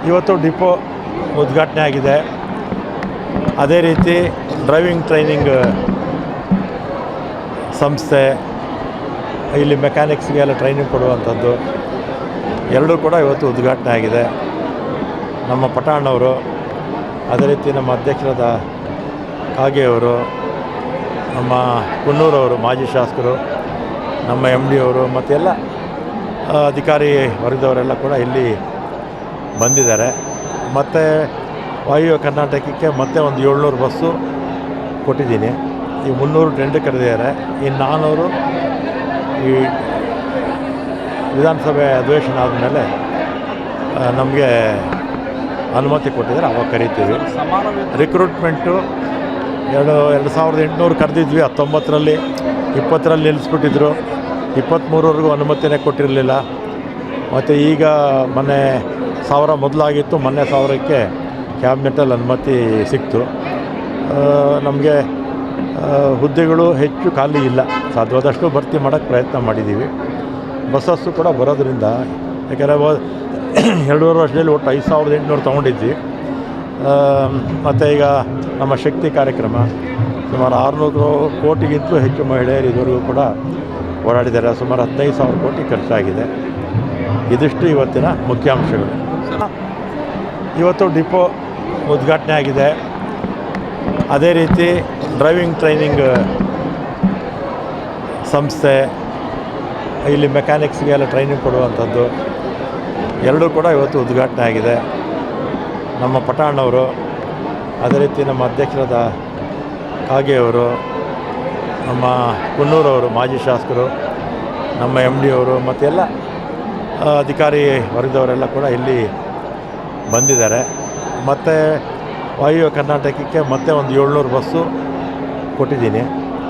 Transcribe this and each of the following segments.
ಇವತ್ತು ಡಿಪೋ ಉದ್ಘಾಟನೆ ಆಗಿದೆ. ಅದೇ ರೀತಿ ಡ್ರೈವಿಂಗ್ ಟ್ರೈನಿಂಗ್ ಸಂಸ್ಥೆ, ಇಲ್ಲಿ ಮೆಕ್ಯಾನಿಕ್ಸ್ಗೆಲ್ಲ ಟ್ರೈನಿಂಗ್ ಕೊಡುವಂಥದ್ದು ಎರಡೂ ಕೂಡ ಇವತ್ತು ಉದ್ಘಾಟನೆ ಆಗಿದೆ. ನಮ್ಮ ಪಟಾಣ್ಣವರು, ಅದೇ ರೀತಿ ನಮ್ಮ ಅಧ್ಯಕ್ಷರಾದ ಕಾಗೆಯವರು, ನಮ್ಮ ಕುನ್ನೂರವರು ಮಾಜಿ ಶಾಸಕರು, ನಮ್ಮ MD ಅವರು ಮತ್ತು ಎಲ್ಲ ಅಧಿಕಾರಿ ವರ್ಗದವರೆಲ್ಲ ಕೂಡ ಇಲ್ಲಿ ಬಂದಿದ್ದಾರೆ. ಮತ್ತು ವಾಯುವ್ಯ ಕರ್ನಾಟಕಕ್ಕೆ ಮತ್ತೆ ಒಂದು 700 ಬಸ್ಸು ಕೊಟ್ಟಿದ್ದೀನಿ. ಈ 300 ಟೆಂಡರ್ ಕರೆದಿದ್ದಾರೆ. ಈ 400 ಈ ವಿಧಾನಸಭೆ ಅಧಿವೇಶನ ಆದಮೇಲೆ ನಮಗೆ ಅನುಮತಿ ಕೊಟ್ಟಿದ್ದಾರೆ, ಅವಾಗ ಕರಿತೀವಿ. ರಿಕ್ರೂಟ್ಮೆಂಟು 2800 ಕರೆದಿದ್ವಿ. 19ರಲ್ಲಿ 20ರಲ್ಲಿ ನಿಲ್ಲಿಸ್ಬಿಟ್ಟಿದ್ರು. 23ವರೆಗೂ ಅನುಮತಿನೇ ಕೊಟ್ಟಿರಲಿಲ್ಲ. ಮತ್ತು ಈಗ ಮೊನ್ನೆ 1000 ಮೊದಲಾಗಿತ್ತು, ಮೊನ್ನೆ 1000ಕ್ಕೆ ಕ್ಯಾಬಿನೆಟಲ್ಲಿ ಅನುಮತಿ ಸಿಕ್ತು. ನಮಗೆ ಹುದ್ದೆಗಳು ಹೆಚ್ಚು ಖಾಲಿ ಇಲ್ಲ, ಸಾಧ್ಯವಾದಷ್ಟು ಭರ್ತಿ ಮಾಡೋಕ್ಕೆ ಪ್ರಯತ್ನ ಮಾಡಿದ್ದೀವಿ. ಬಸ್ಸಸ್ಸು ಕೂಡ ಬರೋದ್ರಿಂದ, ಯಾಕೆಂದರೆ 2.5 ವರ್ಷದಲ್ಲಿ ಒಟ್ಟು 5800 ತೊಗೊಂಡಿದ್ವಿ. ಮತ್ತು ಈಗ ನಮ್ಮ ಶಕ್ತಿ ಕಾರ್ಯಕ್ರಮ ಸುಮಾರು 600 ಕೋಟಿಗಿಂತಲೂ ಹೆಚ್ಚು ಮಹಿಳೆಯರು ಇದುವರೆಗೂ ಕೂಡ ಓಡಾಡಿದ್ದಾರೆ. ಸುಮಾರು 15,000 ಕೋಟಿ ಖರ್ಚಾಗಿದೆ. ಇದಿಷ್ಟು ಇವತ್ತಿನ ಮುಖ್ಯಾಂಶಗಳು. ಇವತ್ತು ಡಿಪೋ ಉದ್ಘಾಟನೆ ಆಗಿದೆ. ಅದೇ ರೀತಿ ಡ್ರೈವಿಂಗ್ ಟ್ರೈನಿಂಗ್ ಸಂಸ್ಥೆ, ಇಲ್ಲಿ ಮೆಕ್ಯಾನಿಕ್ಸ್ಗೆಲ್ಲ ಟ್ರೈನಿಂಗ್ ಕೊಡುವಂಥದ್ದು ಎರಡೂ ಕೂಡ ಇವತ್ತು ಉದ್ಘಾಟನೆ ಆಗಿದೆ. ನಮ್ಮ ಪಟಾಣ್ಣವರು, ಅದೇ ರೀತಿ ನಮ್ಮ ಅಧ್ಯಕ್ಷರಾದ ಕಾಗೆಯವರು, ನಮ್ಮ ಕುನ್ನೂರವರು ಮಾಜಿ ಶಾಸಕರು, ನಮ್ಮ MD ಅವರು ಮತ್ತು ಎಲ್ಲ ಅಧಿಕಾರಿ ವರ್ಗದವರೆಲ್ಲ ಕೂಡ ಇಲ್ಲಿ ಬಂದಿದ್ದಾರೆ. ಮತ್ತು ವಾಯುವ್ಯ ಕರ್ನಾಟಕಕ್ಕೆ ಮತ್ತೆ ಒಂದು 700 ಬಸ್ಸು ಕೊಟ್ಟಿದ್ದೀನಿ.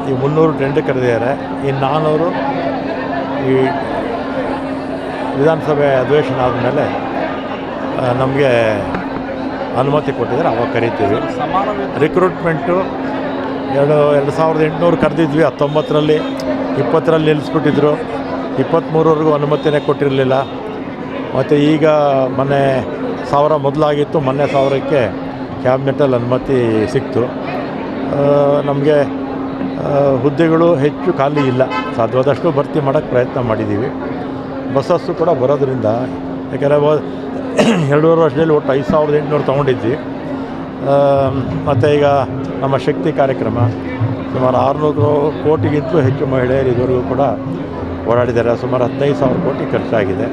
ಈ 300 ಟೆಂಡರ್ ಕರೆದಿದ್ದಾರೆ. ಈ 400 ಈ ವಿಧಾನಸಭೆ ಅಧಿವೇಶನ ಆದಮೇಲೆ ನಮಗೆ ಅನುಮತಿ ಕೊಟ್ಟಿದ್ದಾರೆ, ಅವಾಗ ಕರಿತೀವಿ. ರಿಕ್ರೂಟ್ಮೆಂಟು 2800 ಕರೆದಿದ್ವಿ. 19ರಲ್ಲಿ 20ರಲ್ಲಿ ನಿಲ್ಲಿಸ್ಬಿಟ್ಟಿದ್ರು. 23ವರೆಗೂ ಅನುಮತಿನೇ ಕೊಟ್ಟಿರಲಿಲ್ಲ. ಮತ್ತು ಈಗ ಮೊನ್ನೆ 1000 ಮೊದಲಾಗಿತ್ತು, ಮೊನ್ನೆ 1000ಕ್ಕೆ ಕ್ಯಾಬಿನೆಟಲ್ಲಿ ಅನುಮತಿ ಸಿಕ್ತು. ನಮಗೆ ಹುದ್ದೆಗಳು ಹೆಚ್ಚು ಖಾಲಿ ಇಲ್ಲ, ಸಾಧ್ಯವಾದಷ್ಟು ಭರ್ತಿ ಮಾಡೋಕ್ಕೆ ಪ್ರಯತ್ನ ಮಾಡಿದ್ದೀವಿ. ಬಸ್ಸಸ್ಸು ಕೂಡ ಬರೋದ್ರಿಂದ, ಯಾಕೆಂದರೆ 2.5 ವರ್ಷದಲ್ಲಿ ಒಟ್ಟು 5800 ತೊಗೊಂಡಿದ್ವಿ. ಮತ್ತು ಈಗ ನಮ್ಮ ಶಕ್ತಿ ಕಾರ್ಯಕ್ರಮ ಸುಮಾರು 600 ಕೋಟಿಗಿಂತಲೂ ಹೆಚ್ಚು ಮಹಿಳೆಯರು ಇದುವರೆಗೂ ಕೂಡ ಓಡಾಡಿದ್ದಾರೆ. ಸುಮಾರು 15,000 ಕೋಟಿ ಖರ್ಚಾಗಿದೆ.